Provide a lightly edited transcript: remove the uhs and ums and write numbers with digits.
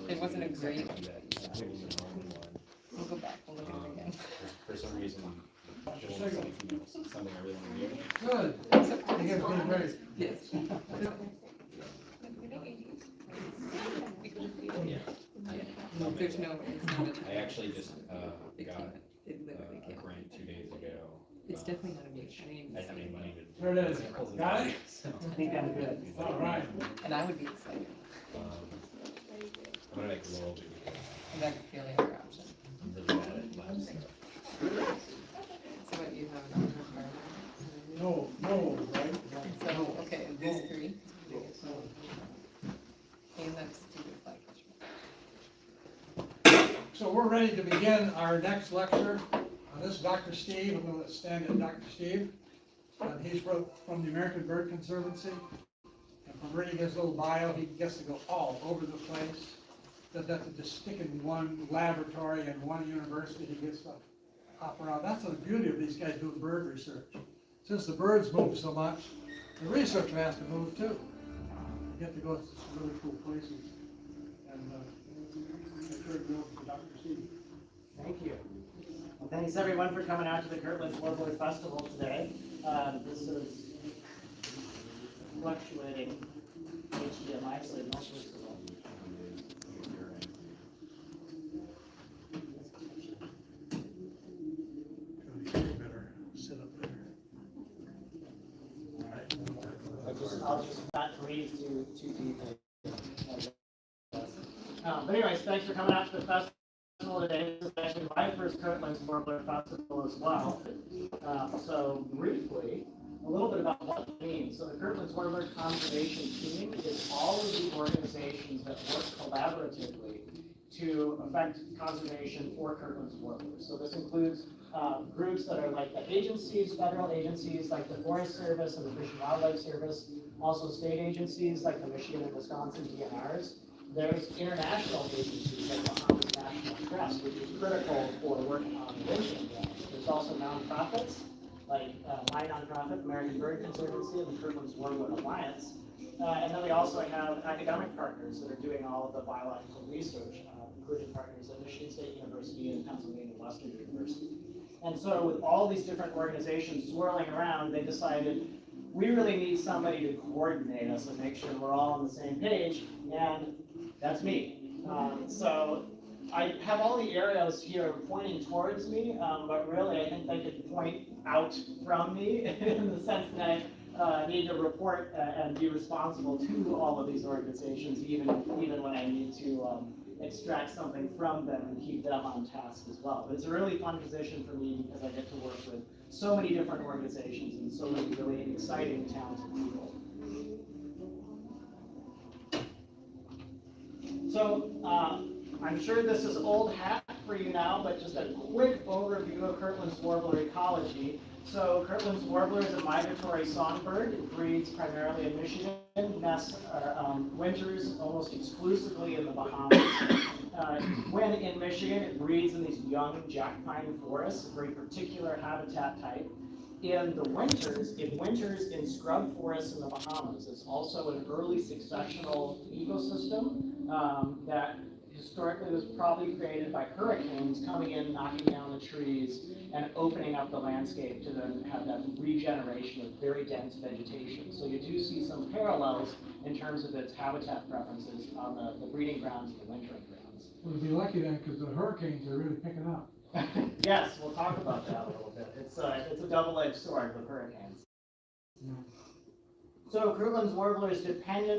It wasn't a great, That it was an only one. we'll go back, we'll look at it again. For some reason, it was something I really wanted to do. Good. You get a good break. Yes. Yeah. No, there's no, it's not I actually just, it got can't, it literally a can't. grant 2 days ago. It's definitely not a mute, I I mean, didn't have any money to. There it is. Got it? So, I think I'm good. All right. and I would be excited, I'm gonna make a little bit. and that's the only other option. I'm really bad at lab stuff. So what, you have an requirement? No, right? So, okay, these three. And that's to the flag catchment. So we're ready to begin our next lecture. This is Dr. Steve. I'm going to stand in Dr. Steve. He's from the American Bird Conservancy. And from reading his little bio, he gets to go all over the place. Doesn't have to just stick in one laboratory and one university. He gets to hop around. That's the beauty of these guys doing bird research. Since the birds move so much, the researcher has to move too. You get to go to some really cool places. And I sure go for Dr. Steve. Thank you. Well, thanks everyone for coming out to the Kirtland's Warbler Festival today. This is fluctuating HDMI signal, first of all. Better sit up there. I'll just not freeze too deeply. But anyways, thanks for coming out to the festival today. This is actually my first Kirtland's Warbler Festival as well. So briefly, a little bit about what it means. So the Kirtland's Warbler Conservation Team is all of the organizations that work collaboratively to affect conservation for Kirtland's warblers. So this includes groups that are like the agencies, federal agencies like the Forest Service and the Fish and Wildlife Service, also state agencies like the Michigan and Wisconsin DNRs. There's international agencies like the Bahamas National Trust, which is critical for working on winter grants. There's also nonprofits like my nonprofit, American Bird Conservancy, and the Kirtland's Warbler Alliance. And then we also have academic partners that are doing all of the biological research, including partners at Michigan State University and Pennsylvania Western University. And so with all these different organizations swirling around, they decided we really need somebody to coordinate us and make sure we're all on the same page, and that's me. So I have all the arrows here pointing towards me, but really I think they could point out from me in the sense that I need to report and be responsible to all of these organizations, even when I need to extract something from them and keep them on task as well. But it's a really fun position for me because I get to work with so many different organizations and so many really exciting, talented people. So I'm sure this is old hat for you now, but just a quick overview of Kirtland's warbler ecology. So Kirtland's warbler is a migratory songbird. It breeds primarily in Michigan, nests winters almost exclusively in the Bahamas. When in Michigan, it breeds in these young jack pine forests, a very particular habitat type. In the winters, it winters in scrub forests in the Bahamas. It's also an early successional ecosystem that historically was probably created by hurricanes coming in, knocking down the trees, and opening up the landscape to then have that regeneration of very dense vegetation. So you do see some parallels in terms of its habitat preferences on the breeding grounds and the wintering grounds. We'll be lucky then, because the hurricanes are really picking up. Yes, we'll talk about that a little bit. It's a double-edged sword with hurricanes. So Kirtland's warbler is dependent